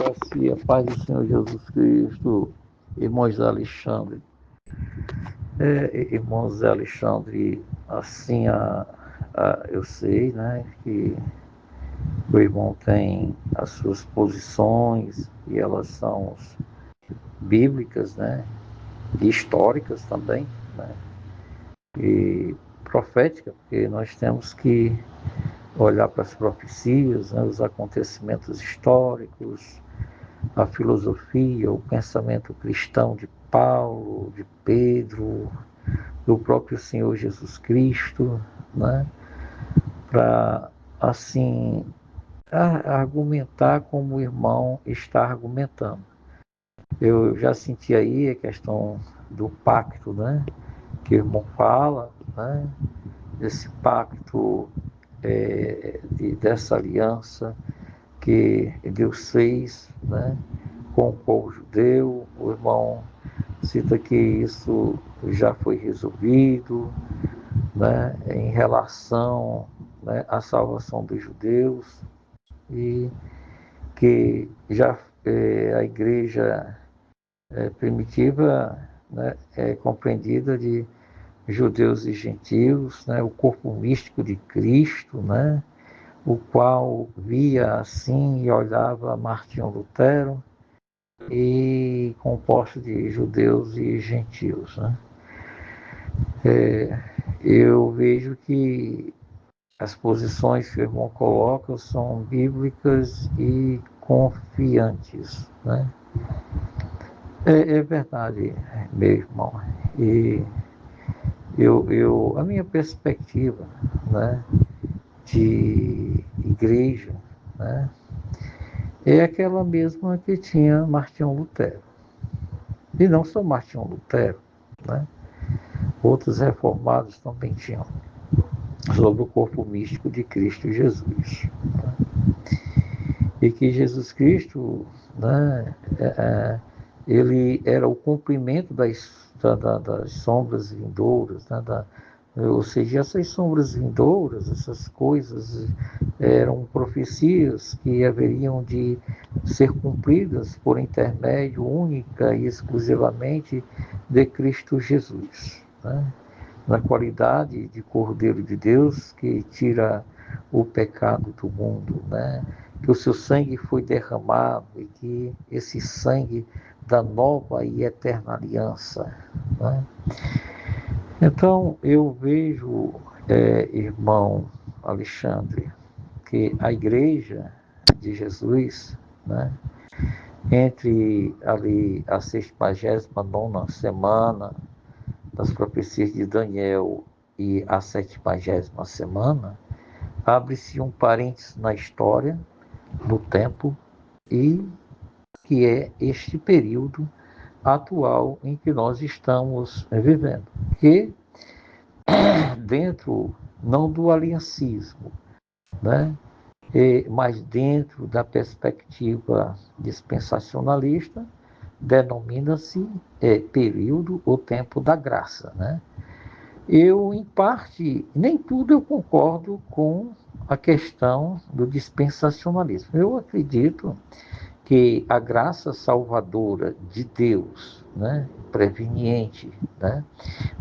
graça e a paz do Senhor Jesus Cristo, irmãos de Alexandre. Irmãos de Alexandre, assim eu sei, né, que o irmão tem as suas posições e elas são bíblicas, né, e históricas também, né, e proféticas, porque nós temos que olhar para as profecias, né, os acontecimentos históricos, a filosofia, o pensamento cristão de Paulo, de Pedro, do próprio Senhor Jesus Cristo, né? Para, assim, argumentar como o irmão está argumentando. Eu já senti aí a questão do pacto, né? Que o irmão fala, né? Desse pacto, dessa aliança que Deus fez, né? Com o povo judeu. O irmão cita que isso já foi resolvido, né, em relação, né, à salvação dos judeus, e que já a igreja primitiva, né, é compreendida de judeus e gentios, né, o corpo místico de Cristo, né, o qual via assim e olhava Martinho Lutero, e composto de judeus e gentios, né? Eu vejo que as posições que o irmão coloca são bíblicas e confiantes, né? É verdade, meu irmão. E a minha perspectiva, né, de igreja, né, é aquela mesma que tinha Martinho Lutero. E não só Martinho Lutero, né? Outros reformados também tinham, sobre o corpo místico de Cristo Jesus. E que Jesus Cristo, né, ele era o cumprimento das sombras vindouras, né, ou seja, essas sombras vindouras, essas coisas eram profecias que haveriam de ser cumpridas por intermédio única e exclusivamente de Cristo Jesus, né? Na qualidade de Cordeiro de Deus que tira o pecado do mundo, né? Que o seu sangue foi derramado e que esse sangue da nova e eterna aliança, né? Então eu vejo, irmão Alexandre, que a igreja de Jesus, né, entre ali a 69ª semana das profecias de Daniel e a 70ª semana, abre-se um parênteses na história, no tempo, e que é este período atual em que nós estamos vivendo, que dentro, não do aliancismo, né, mas dentro da perspectiva dispensacionalista, denomina-se período ou tempo da graça, né? Eu, em parte, nem tudo eu concordo com a questão do dispensacionalismo. Eu acredito que a graça salvadora de Deus, né, preveniente, né,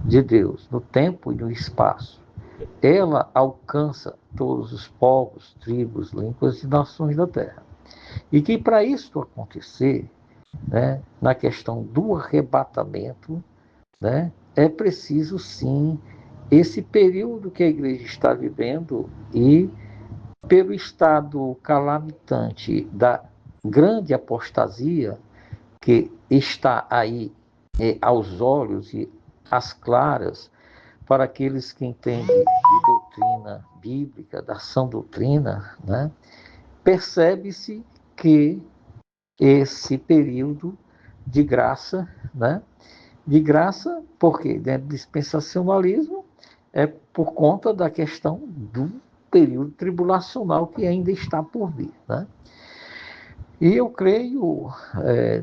de Deus, no tempo e no espaço, ela alcança todos os povos, tribos, línguas e nações da terra. E que para isso acontecer, né, na questão do arrebatamento, né, é preciso sim esse período que a igreja está vivendo e pelo estado calamitante da grande apostasia que está aí aos olhos e às claras para aqueles que entendem de doutrina bíblica, da sã doutrina, né, percebe-se que esse período de graça, né, de graça, porque dentro do dispensacionalismo é por conta da questão do período tribulacional que ainda está por vir, né? E eu creio,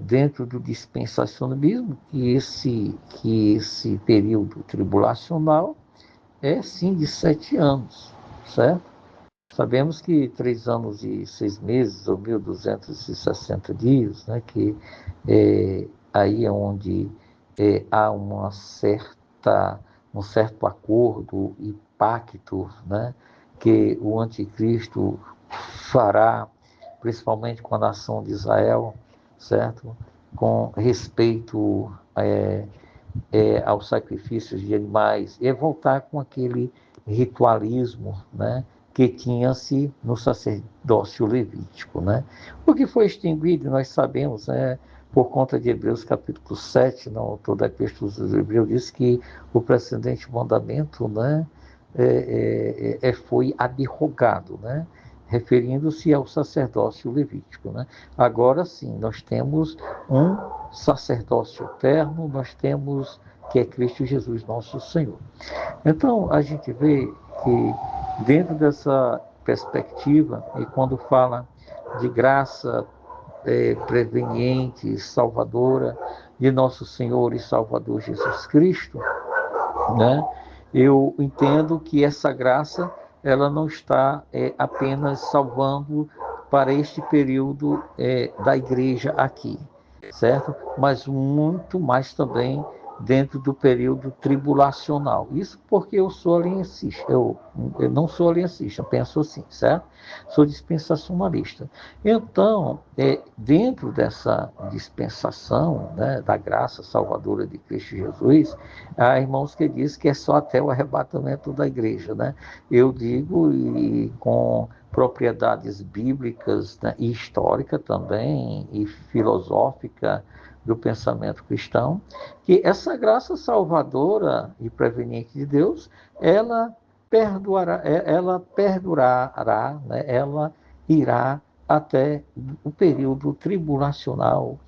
dentro do dispensacionalismo, que esse período tribulacional é sim de 7 anos, certo? sabemos que 3 anos e 6 meses, ou 1.260 dias, né, que aí é onde há um certo acordo e pacto, né, que o anticristo fará, principalmente com a nação de Israel, certo? Com respeito aos sacrifícios de animais, e voltar com aquele ritualismo, né, que tinha-se no sacerdócio levítico, né? O que foi extinguido, nós sabemos, por conta de Hebreus capítulo 7, no autor da Epístola dos Hebreus, diz que o precedente mandamento, né, foi abrogado, né? Referindo-se ao sacerdócio levítico, né? Agora sim, nós temos um sacerdócio eterno, nós temos que é Cristo Jesus, nosso Senhor. Então, a gente vê que dentro dessa perspectiva, e quando fala de graça preveniente, salvadora, de nosso Senhor e Salvador Jesus Cristo, né? Eu entendo que essa graça ela não está apenas salvando para este período da igreja aqui, certo? Mas muito mais também dentro do período tribulacional. Isso porque eu sou aliancista, eu não sou aliancista, eu penso assim, certo? Sou dispensacionalista. Então, dentro dessa dispensação, né, da graça salvadora de Cristo Jesus, há irmãos que diz que é só até o arrebatamento da igreja, né? Eu digo, e com propriedades bíblicas, né, e histórica também, e filosófica do pensamento cristão, que essa graça salvadora e preveniente de Deus, ela perdurará, né? Ela irá até o período tribulacional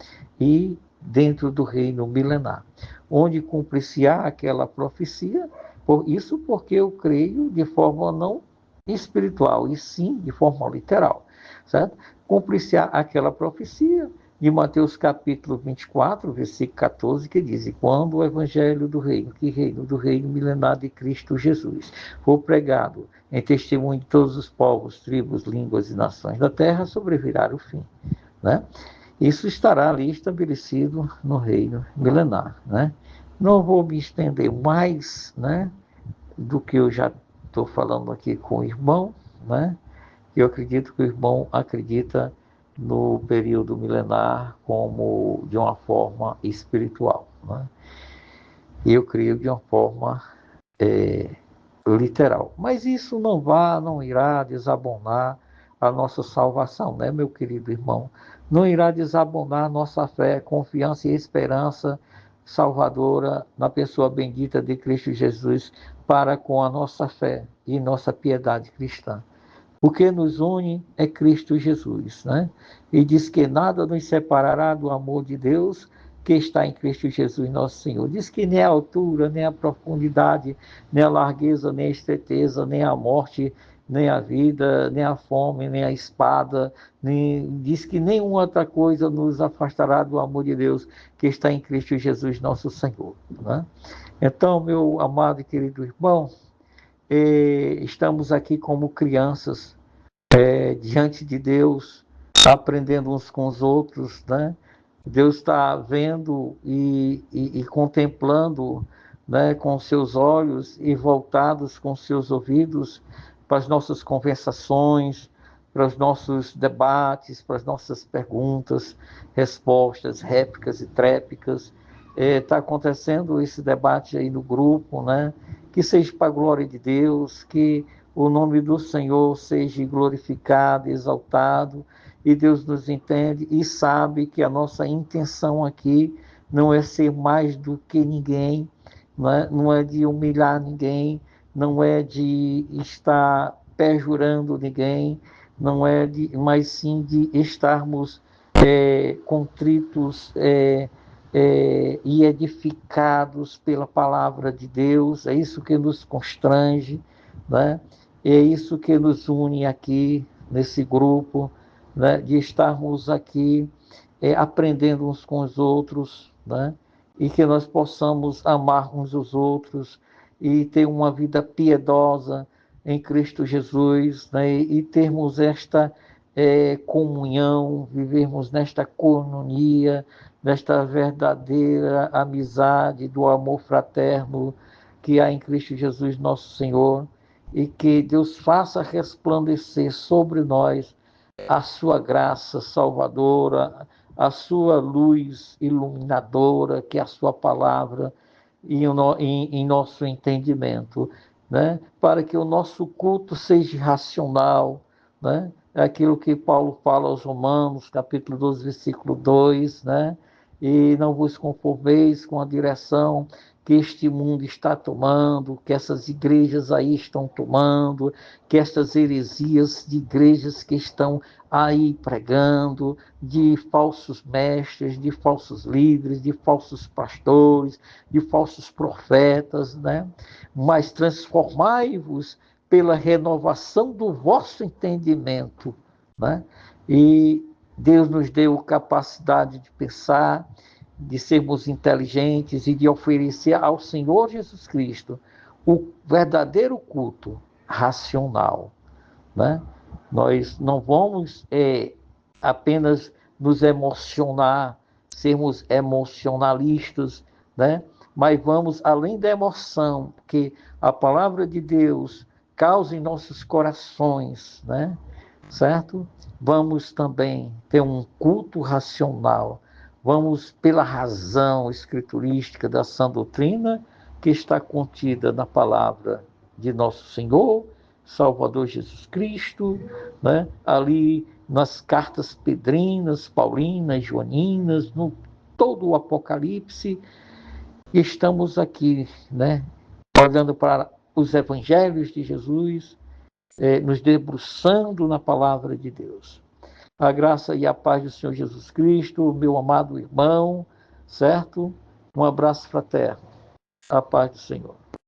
e dentro do reino milenar, onde cumprir-se-á aquela profecia, isso porque eu creio de forma não espiritual, e sim de forma literal, certo? Cumprir-se-á aquela profecia de Mateus capítulo 24, versículo 14, que diz: e quando o evangelho do reino, que reino? Do reino milenar de Cristo Jesus, for pregado em testemunho de todos os povos, tribos, línguas e nações da terra, sobrevirá o fim, né? Isso estará ali estabelecido no reino milenar, né? Não vou me estender mais, né, do que eu já estou falando aqui com o irmão, né? Eu acredito que o irmão acredita no período milenar como de uma forma espiritual, né? E eu creio de uma forma literal. Mas isso não irá desabonar a nossa salvação, né, meu querido irmão? Não irá desabonar a nossa fé, confiança e esperança salvadora na pessoa bendita de Cristo Jesus para com a nossa fé e nossa piedade cristã. O que nos une é Cristo Jesus, né? E diz que nada nos separará do amor de Deus que está em Cristo Jesus, nosso Senhor. Diz que nem a altura, nem a profundidade, nem a largueza, nem a estreiteza, nem a morte, nem a vida, nem a fome, nem a espada, diz que nenhuma outra coisa nos afastará do amor de Deus que está em Cristo Jesus, nosso Senhor, né? Então, meu amado e querido irmão, estamos aqui como crianças, diante de Deus, aprendendo uns com os outros, né? Deus está vendo e contemplando, né, com seus olhos e voltados com seus ouvidos para as nossas conversações, para os nossos debates, para as nossas perguntas, respostas, réplicas e tréplicas. Está acontecendo esse debate aí no grupo, né? Que seja para a glória de Deus, que o nome do Senhor seja glorificado, exaltado, e Deus nos entende e sabe que a nossa intenção aqui não é ser mais do que ninguém, não é de humilhar ninguém, não é de estar perjurando ninguém, não é mas sim de estarmos contritos e edificados pela palavra de Deus. É isso que nos constrange, né? É isso que nos une aqui nesse grupo, né? De estarmos aqui aprendendo uns com os outros, né? E que nós possamos amar uns os outros e ter uma vida piedosa, em Cristo Jesus, né? E termos esta comunhão, vivermos nesta coinonia, nesta verdadeira amizade, do amor fraterno que há em Cristo Jesus, nosso Senhor, e que Deus faça resplandecer sobre nós a sua graça salvadora, a sua luz iluminadora, que é a sua palavra, em nosso entendimento, né? Para que o nosso culto seja racional, né? É aquilo que Paulo fala aos Romanos, capítulo 12, versículo 2, né? E não vos conformeis com a direção que este mundo está tomando, que essas igrejas aí estão tomando, que estas heresias de igrejas que estão aí pregando, de falsos mestres, de falsos líderes, de falsos pastores, de falsos profetas, né? Mas transformai-vos pela renovação do vosso entendimento, né? E Deus nos deu capacidade de pensar, de sermos inteligentes e de oferecer ao Senhor Jesus Cristo o verdadeiro culto racional, né? Nós não vamos apenas nos emocionar, sermos emocionalistas, né? Mas vamos além da emoção, que a palavra de Deus causa em nossos corações, né? Certo? Vamos também ter um culto racional. Vamos pela razão escriturística da sã doutrina que está contida na palavra de nosso Senhor, Salvador Jesus Cristo, né? Ali nas cartas pedrinas, paulinas, joaninas, no todo o Apocalipse, e estamos aqui, né? Olhando para os evangelhos de Jesus, nos debruçando na palavra de Deus. A graça e a paz do Senhor Jesus Cristo, meu amado irmão, certo? Um abraço fraterno. A paz do Senhor.